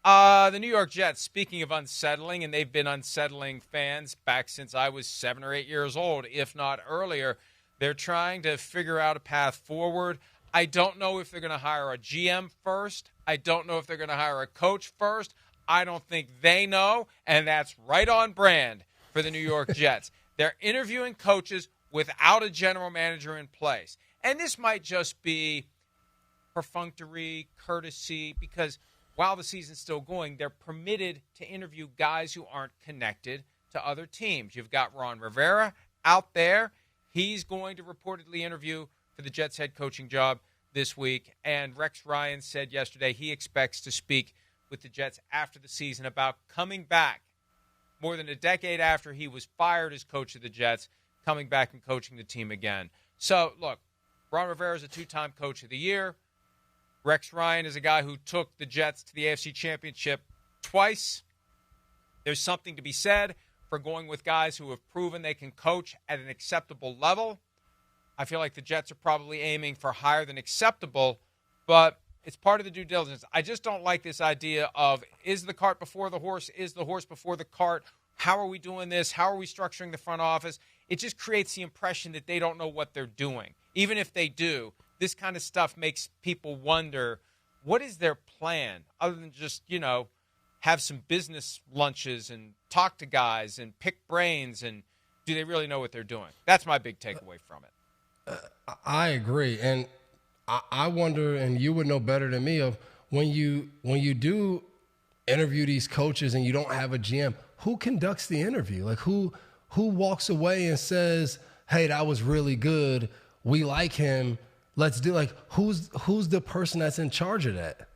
The New York Jets, speaking of unsettling, and they've been unsettling fans back since I was 7 or 8 years old, if not earlier. They're trying to figure out a path forward. I don't know if they're going to hire a GM first. I don't know if they're going to hire a coach first. I don't think they know, and that's right on brand for the New York Jets. They're interviewing coaches without a general manager in place. And this might just be perfunctory, courtesy, because while the season's still going, they're permitted to interview guys who aren't connected to other teams. You've got Ron Rivera out there. He's going to reportedly interview for the Jets head coaching job this week. And Rex Ryan said yesterday he expects to speak with the Jets after the season about coming back more than a decade after he was fired as coach of the Jets, coming back and coaching the team again. So, look, Ron Rivera is a 2-time coach of the year. Rex Ryan is a guy who took the Jets to the AFC Championship twice. There's something to be said for going with guys who have proven they can coach at an acceptable level. I feel like the Jets are probably aiming for higher than acceptable, but it's part of the due diligence. I just don't like this idea of, is the cart before the horse? Is the horse before the cart? How are we doing this? How are we structuring the front office? It just creates the impression that they don't know what they're doing. Even if they do, this kind of stuff makes people wonder, what is their plan other than just, have some business lunches and talk to guys and pick brains, and do they really know what they're doing? That's my big takeaway from it. I agree. And I wonder, and you would know better than me, of when you do interview these coaches and you don't have a GM, who conducts the interview? Like who walks away and says, hey, that was really good. We like him. Let's do, like, who's the person that's in charge of that?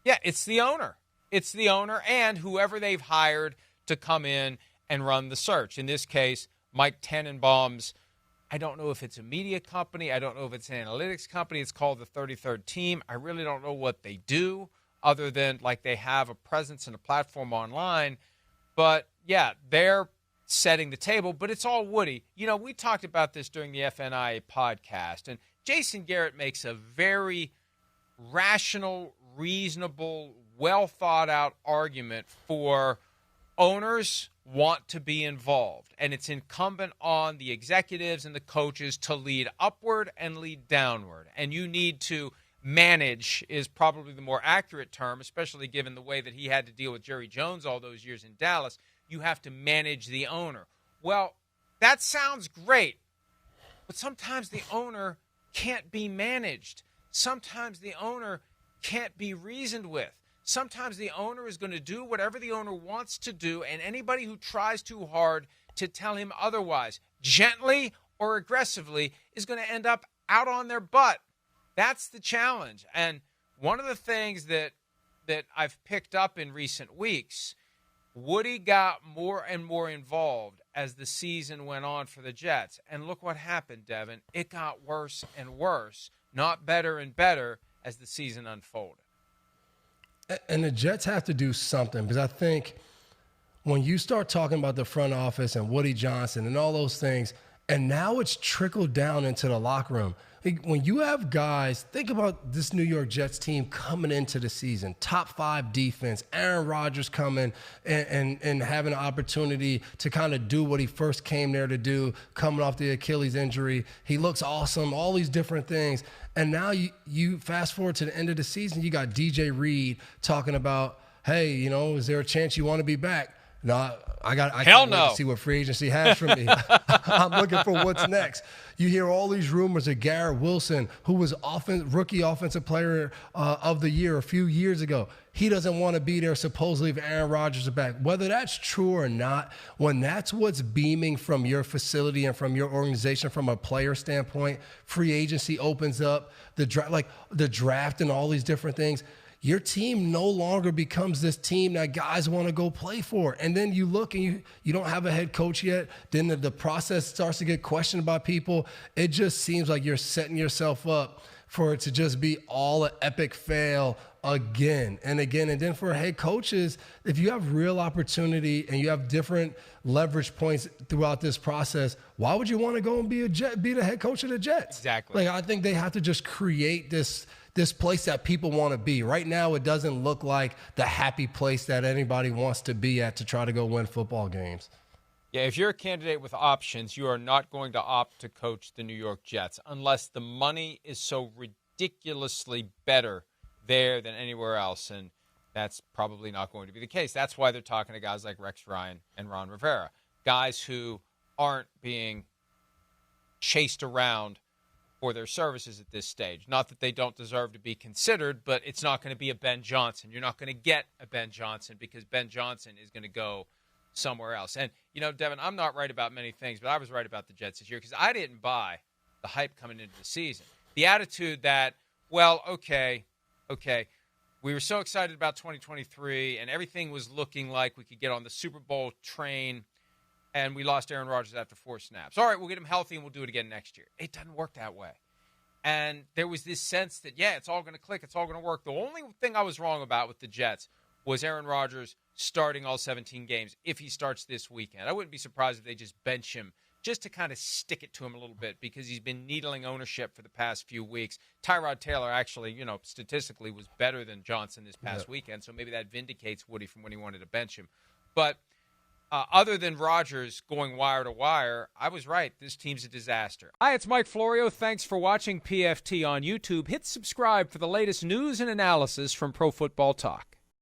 Yeah, it's the owner. It's the owner and whoever they've hired to come in and run the search. In this case, Mike Tannenbaum's, I don't know if it's a media company. I don't know if it's an analytics company. It's called the 33rd Team. I really don't know what they do other than, like, they have a presence and a platform online. But, yeah, they're setting the table, but it's all Woody. We talked about this during the FNI podcast, and Jason Garrett makes a very rational, reasonable, well-thought-out argument for owners want to be involved, and it's incumbent on the executives and the coaches to lead upward and lead downward, and you need to manage is probably the more accurate term, especially given the way that he had to deal with Jerry Jones all those years in Dallas. You have to manage the owner. Well, that sounds great, but sometimes the owner can't be managed. Sometimes the owner can't be reasoned with. Sometimes the owner is going to do whatever the owner wants to do, and anybody who tries too hard to tell him otherwise, gently or aggressively, is going to end up out on their butt. That's the challenge. And one of the things that I've picked up in recent weeks, Woody got more and more involved as the season went on for the Jets. And look what happened, Devin. It got worse and worse, not better and better as the season unfolded. And the Jets have to do something, because I think when you start talking about the front office and Woody Johnson and all those things, and now it's trickled down into the locker room. When you have guys, think about this New York Jets team coming into the season, top 5 defense, Aaron Rodgers coming and having an opportunity to kind of do what he first came there to do, coming off the Achilles injury. He looks awesome, all these different things. And now you fast forward to the end of the season, you got DJ Reed talking about, hey, is there a chance you want to be back? No, I can't wait to see what free agency has for me. I'm looking for what's next. You hear all these rumors of Garrett Wilson, who was rookie offensive player of the year a few years ago. He doesn't want to be there supposedly if Aaron Rodgers is back. Whether that's true or not, when that's what's beaming from your facility and from your organization from a player standpoint, free agency opens up, the draft and all these different things. Your team no longer becomes this team that guys want to go play for. And then you look and you don't have a head coach yet. Then the process starts to get questioned by people. It just seems like you're setting yourself up for it to just be all an epic fail again and again. And then for head coaches, if you have real opportunity and you have different leverage points throughout this process, why would you want to go and be the head coach of the Jets? Exactly. I think they have to just create this this place that people want to be. Right now, it doesn't look like the happy place that anybody wants to be at to try to go win football games. Yeah, if you're a candidate with options, you are not going to opt to coach the New York Jets unless the money is so ridiculously better there than anywhere else, and that's probably not going to be the case. That's why they're talking to guys like Rex Ryan and Ron Rivera, guys who aren't being chased around for their services at this stage. Not that they don't deserve to be considered, but it's not going to be a Ben Johnson. You're not going to get a Ben Johnson because Ben Johnson is going to go somewhere else. And, Devin, I'm not right about many things, but I was right about the Jets this year because I didn't buy the hype coming into the season. The attitude that, well, okay, we were so excited about 2023 and everything was looking like we could get on the Super Bowl train and we lost Aaron Rodgers after 4 snaps. All right, we'll get him healthy and we'll do it again next year. It doesn't work that way. And there was this sense that, it's all going to click, it's all going to work. The only thing I was wrong about with the Jets was Aaron Rodgers starting all 17 games if he starts this weekend. I wouldn't be surprised if they just bench him just to kind of stick it to him a little bit because he's been needling ownership for the past few weeks. Tyrod Taylor actually, statistically was better than Johnson this past weekend, so maybe that vindicates Woody from when he wanted to bench him. But other than Rodgers going wire to wire, I was right. This team's a disaster. Hi, it's Mike Florio. Thanks for watching PFT on YouTube. Hit subscribe for the latest news and analysis from Pro Football Talk.